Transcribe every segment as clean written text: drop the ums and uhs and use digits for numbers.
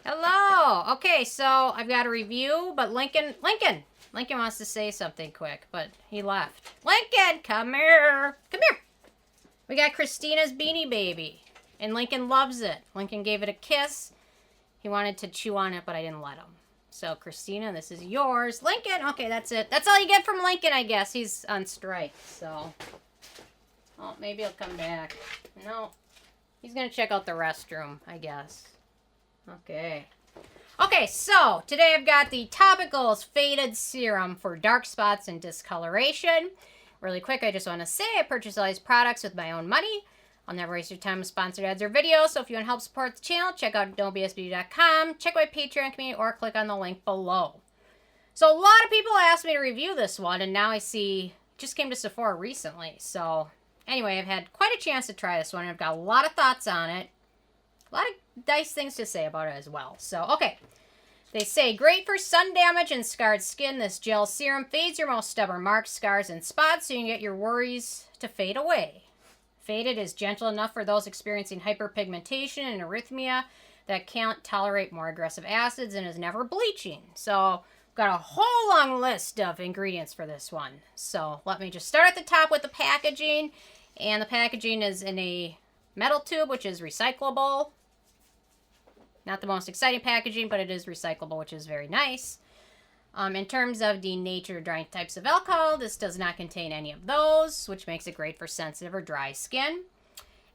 Hello. Okay, so I've got a review, but Lincoln wants to say something quick, but he left. Lincoln, come here. Come here. We got Christina's Beanie Baby, and Lincoln loves it. Lincoln gave it a kiss. He wanted to chew on it, but I didn't let him. So, Christina, this is yours. Lincoln, okay, that's it. That's all you get from Lincoln, I guess. He's on strike, so. Oh, maybe he'll come back. No. He's going to check out the restroom, I guess. Okay. Okay, so today I've got the Topicals Faded Serum for dark spots and discoloration. Really quick, I just want to say I purchased all these products with my own money. I'll never waste your time with sponsored ads or videos, so if you want to help support the channel, check out don'tbsbeauty.com, check my Patreon community, or click on the link below. So a lot of people asked me to review this one, and now I see, just came to Sephora recently, so anyway, I've had quite a chance to try this one. I've got a lot of thoughts on it. A lot of nice things to say about it as well. So, okay. They say, great for sun damage and scarred skin. This gel serum fades your most stubborn marks, scars, and spots so you can get your worries to fade away. Faded is gentle enough for those experiencing hyperpigmentation and erythema that can't tolerate more aggressive acids and is never bleaching. So, got a whole long list of ingredients for this one. So, let me just start at the top with the packaging. And the packaging is in a metal tube, which is recyclable. Not the most exciting packaging, but it is recyclable, which is very nice. In terms of denatured drying types of alcohol, this does not contain any of those, which makes it great for sensitive or dry skin.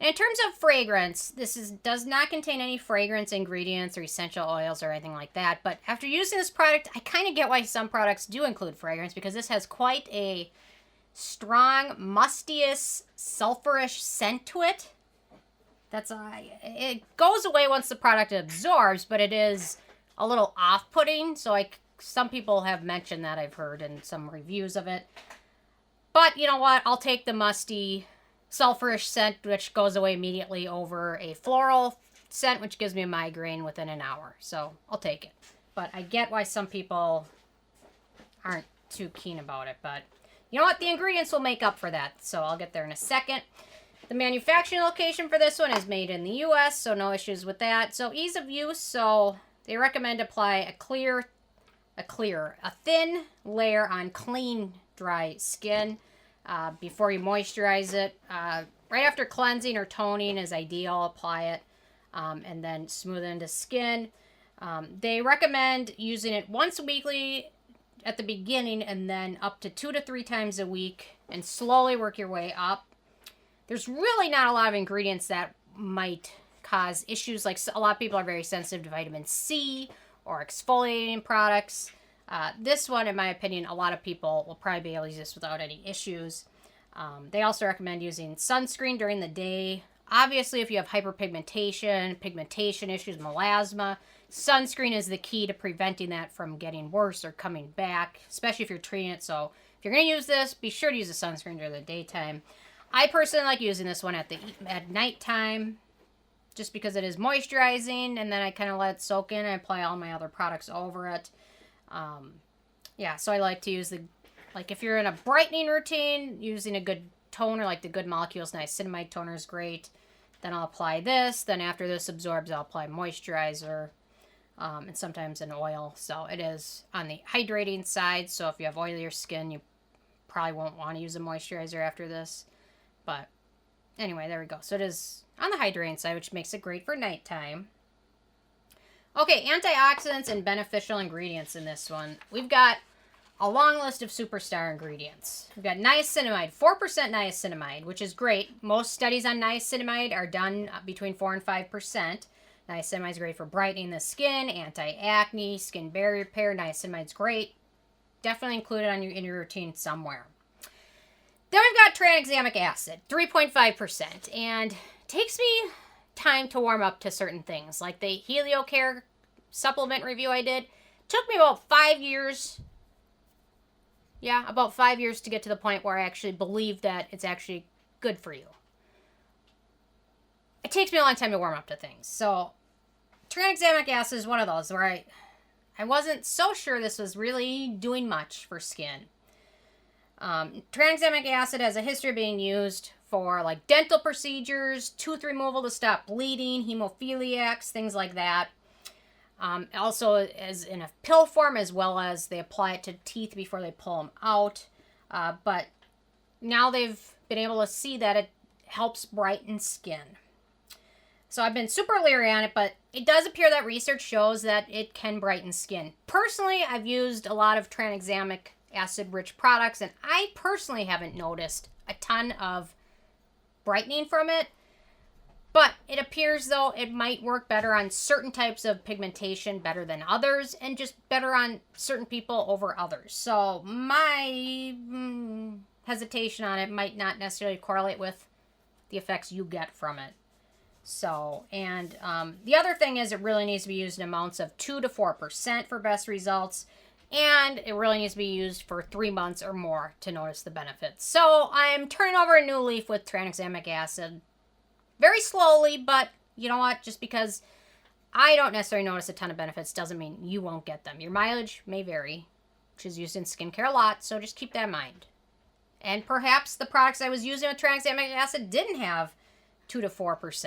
And in terms of fragrance, does not contain any fragrance ingredients or essential oils or anything like that. But after using this product, I kind of get why some products do include fragrance, because this has quite a strong, mustious, sulfurish scent to it. It goes away once the product absorbs, but it is a little off-putting. So some people have mentioned that, I've heard in some reviews of it. But you know what? I'll take the musty, sulfurish scent, which goes away immediately, over a floral scent, which gives me a migraine within an hour. So I'll take it. But I get why some people aren't too keen about it. But you know what? The ingredients will make up for that. So I'll get there in a second. The manufacturing location for this one is made in the U.S., so no issues with that. So ease of use, so they recommend apply a thin layer on clean, dry skin before you moisturize it. Right after cleansing or toning is ideal, apply it, and then smooth it into skin. They recommend using it once weekly at the beginning, and then up to 2 to 3 times a week, and slowly work your way up. There's really not a lot of ingredients that might cause issues. Like, a lot of people are very sensitive to vitamin C or exfoliating products. This one, in my opinion, a lot of people will probably be able to use this without any issues. They also recommend using sunscreen during the day. Obviously, if you have hyperpigmentation, pigmentation issues, melasma, sunscreen is the key to preventing that from getting worse or coming back, especially if you're treating it. So if you're going to use this, be sure to use a sunscreen during the daytime. I personally like using this one at nighttime, just because it is moisturizing, and then I kind of let it soak in and apply all my other products over it. Yeah, so I like to use if you're in a brightening routine, using a good toner, like the Good Molecules Niacinamide toner is great. Then I'll apply this. Then after this absorbs, I'll apply moisturizer, and sometimes an oil. So it is on the hydrating side. So if you have oilier skin, you probably won't want to use a moisturizer after this. But anyway, there we go. So it is on the hydrating side, which makes it great for nighttime. Okay, antioxidants and beneficial ingredients in this one. We've got a long list of superstar ingredients. We've got niacinamide, 4% niacinamide, which is great. Most studies on niacinamide are done between 4 and 5%. Niacinamide is great for brightening the skin, anti-acne, skin barrier repair. Niacinamide's great. Definitely include it in your routine somewhere. Then we've got tranexamic acid, 3.5%, and it takes me time to warm up to certain things. Like the HelioCare supplement review I did, took me about 5 years. Yeah, about 5 years to get to the point where I actually believe that it's actually good for you. It takes me a long time to warm up to things. So tranexamic acid is one of those where I wasn't so sure this was really doing much for skin. Tranexamic acid has a history of being used for like dental procedures, tooth removal to stop bleeding, hemophiliacs, things like that. Also as in a pill form, as well as they apply it to teeth before they pull them out. But now they've been able to see that it helps brighten skin. So I've been super leery on it, but it does appear that research shows that it can brighten skin. Personally, I've used a lot of tranexamic acid-rich products, and I personally haven't noticed a ton of brightening from it. But it appears, though, it might work better on certain types of pigmentation better than others, and just better on certain people over others. So my hesitation on it might not necessarily correlate with the effects you get from it. So, and the other thing is it really needs to be used in amounts of 2 to 4% for best results. And it really needs to be used for 3 months or more to notice the benefits. So I'm turning over a new leaf with tranexamic acid. Very slowly, but you know what? Just because I don't necessarily notice a ton of benefits doesn't mean you won't get them. Your mileage may vary, which is used in skincare a lot, so just keep that in mind. And perhaps the products I was using with tranexamic acid didn't have 2 to 4%.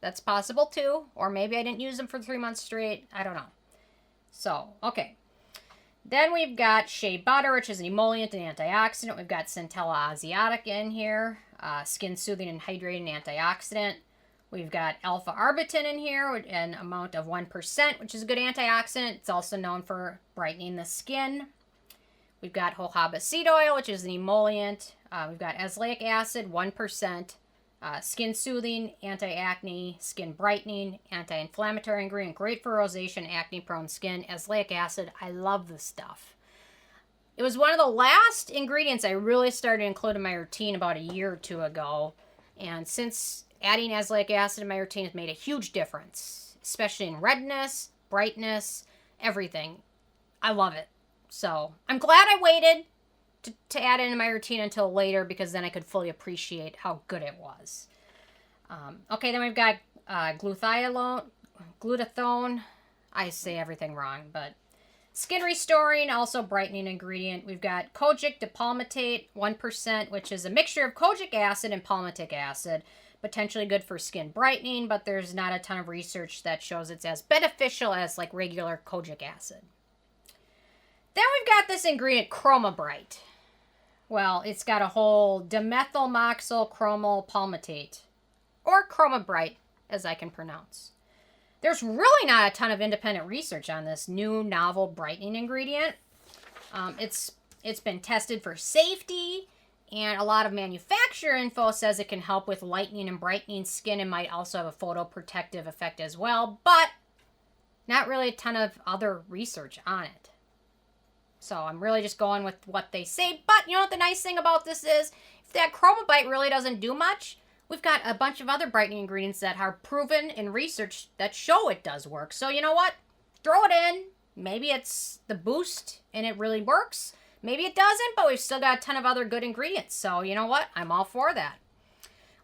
That's possible too. Or maybe I didn't use them for 3 months straight. I don't know. So, okay. Then we've got Shea Butter, which is an emollient and antioxidant. We've got Centella Asiatica in here. Skin soothing and hydrating antioxidant. We've got Alpha-Arbutin in here, an amount of 1%, which is a good antioxidant. It's also known for brightening the skin. We've got jojoba seed oil, which is an emollient. We've got azelaic acid, 1%. Skin soothing, anti-acne, skin brightening, anti-inflammatory ingredient, great for rosacea and acne-prone skin. Azelaic acid, I love this stuff. It was one of the last ingredients I really started to include in my routine about a year or two ago. And since adding azelaic acid in my routine has made a huge difference, especially in redness, brightness, everything. I love it. So I'm glad I waited to add it into my routine until later, because then I could fully appreciate how good it was. Okay, then we've got glutathione. I say everything wrong, but skin restoring, also brightening ingredient. We've got Kojic Dipalmitate, 1%, which is a mixture of kojic acid and palmitic acid. Potentially good for skin brightening, but there's not a ton of research that shows it's as beneficial as like regular kojic acid. Then we've got this ingredient, Chromabright. Well, it's got a whole dimethylmethoxy chromal palmitate, or Chromabright, as I can pronounce. There's really not a ton of independent research on this new novel brightening ingredient. It's been tested for safety, and a lot of manufacturer info says it can help with lightening and brightening skin and might also have a photoprotective effect as well, but not really a ton of other research on it. So I'm really just going with what they say. But you know what the nice thing about this is? If that Chromabright really doesn't do much, we've got a bunch of other brightening ingredients that are proven in research that show it does work. So you know what? Throw it in. Maybe it's the boost and it really works. Maybe it doesn't, but we've still got a ton of other good ingredients. So you know what? I'm all for that.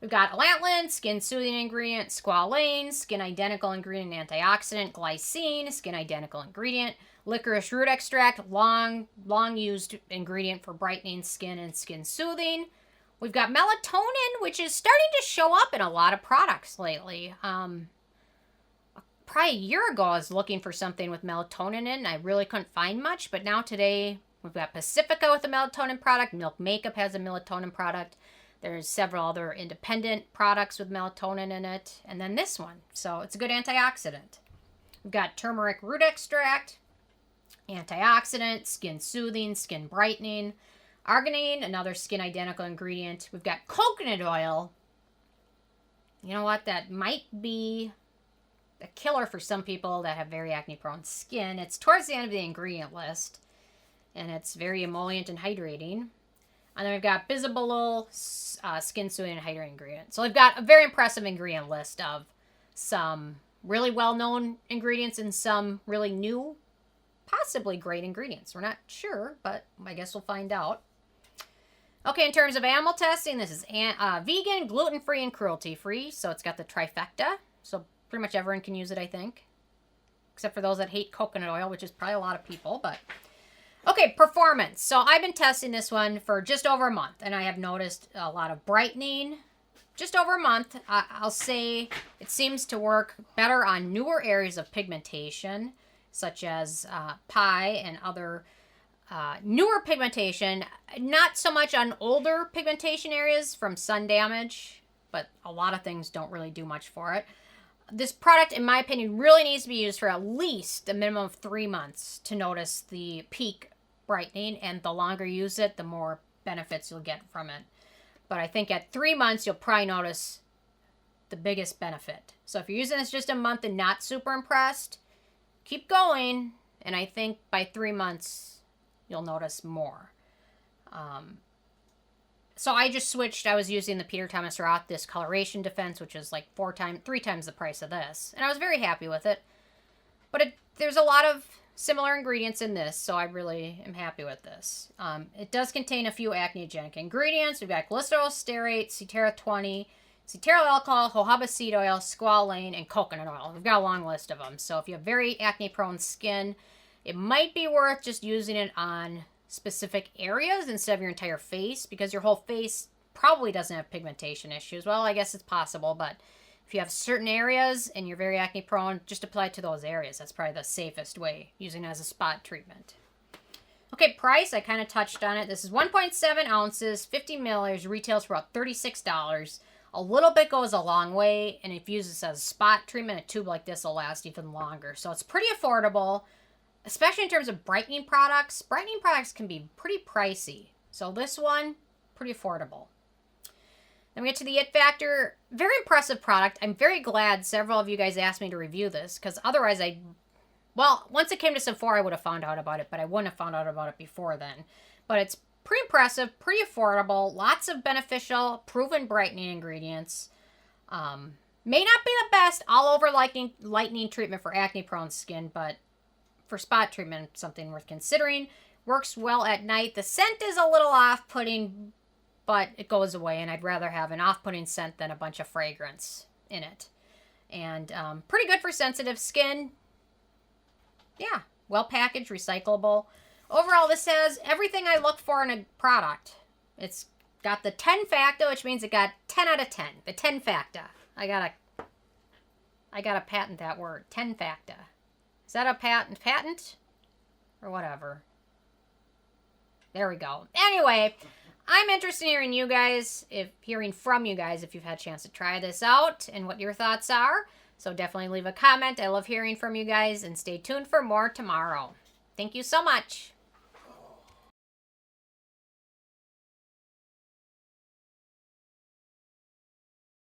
We've got Allantoin, skin soothing ingredient, Squalane, skin identical ingredient antioxidant, Glycine, skin identical ingredient, licorice root extract, long used ingredient for brightening skin and skin soothing. We've got melatonin, which is starting to show up in a lot of products lately. Probably a year ago, I was looking for something with melatonin in, and I really couldn't find much. But now today, we've got Pacifica with a melatonin product. Milk Makeup has a melatonin product. There's several other independent products with melatonin in it. And then this one. So it's a good antioxidant. We've got turmeric root extract, antioxidant, skin soothing, skin brightening. Arginine, another skin identical ingredient. We've got coconut oil. You know what? That might be a killer for some people that have very acne-prone skin. It's towards the end of the ingredient list. And it's very emollient and hydrating. And then we've got bisabolol, skin soothing and hydrating ingredient. So we've got a very impressive ingredient list of some really well-known ingredients and some really new, possibly great ingredients. We're not sure, but I guess we'll find out. Okay, in terms of animal testing, this is vegan, gluten-free, and cruelty-free. So it's got the trifecta. So pretty much everyone can use it, I think. Except for those that hate coconut oil, which is probably a lot of people, but... Okay, performance. So I've been testing this one for just over a month, and I have noticed a lot of brightening, just over a month. I'll say it seems to work better on newer areas of pigmentation, such as pie and other newer pigmentation. Not so much on older pigmentation areas from sun damage, but a lot of things don't really do much for it. This product, in my opinion, really needs to be used for at least a minimum of 3 months to notice the peak brightening, and the longer you use it, the more benefits you'll get from it. But I think at 3 months, you'll probably notice the biggest benefit. So if you're using this just a month and not super impressed, keep going, and I think by 3 months, you'll notice more. So I just switched. I was using the Peter Thomas Roth Discoloration Defense, which is like 3 times the price of this. And I was very happy with it. But there's a lot of similar ingredients in this, so I really am happy with this. It does contain a few acne-genic ingredients. We've got glycerol, stearate, Cetearyl 20, Cetearyl alcohol, jojoba seed oil, squalane, and coconut oil. We've got a long list of them. So if you have very acne-prone skin, it might be worth just using it on specific areas instead of your entire face, because your whole face probably doesn't have pigmentation issues. Well, I guess it's possible, but if you have certain areas and you're very acne prone, just apply it to those areas. That's probably the safest way, using it as a spot treatment. Okay, price, I kind of touched on it. This is 1.7 ounces, 50 milliliters, retails for about $36. A little bit goes a long way, and if you use this as a spot treatment, a tube like this will last even longer. So it's pretty affordable, especially in terms of brightening products. Brightening products can be pretty pricey. So this one, pretty affordable. Then we get to the It Factor. Very impressive product. I'm very glad several of you guys asked me to review this, because otherwise once it came to Sephora, I would have found out about it, but I wouldn't have found out about it before then. But it's pretty impressive, pretty affordable, lots of beneficial, proven brightening ingredients. May not be the best all-over lightening treatment for acne-prone skin, but for spot treatment, something worth considering. Works well at night. The scent is a little off-putting, but it goes away, and I'd rather have an off-putting scent than a bunch of fragrance in it. And pretty good for sensitive skin. Yeah, well packaged, recyclable. Overall, this has everything I look for in a product. It's got the 10 factor, which means it got 10 out of 10. The 10 factor. I gotta patent that word. 10 factor. Is that a patent? Or whatever. There we go. Anyway, I'm interested in hearing from you guys if you've had a chance to try this out and what your thoughts are. So definitely leave a comment. I love hearing from you guys, and stay tuned for more tomorrow. Thank you so much.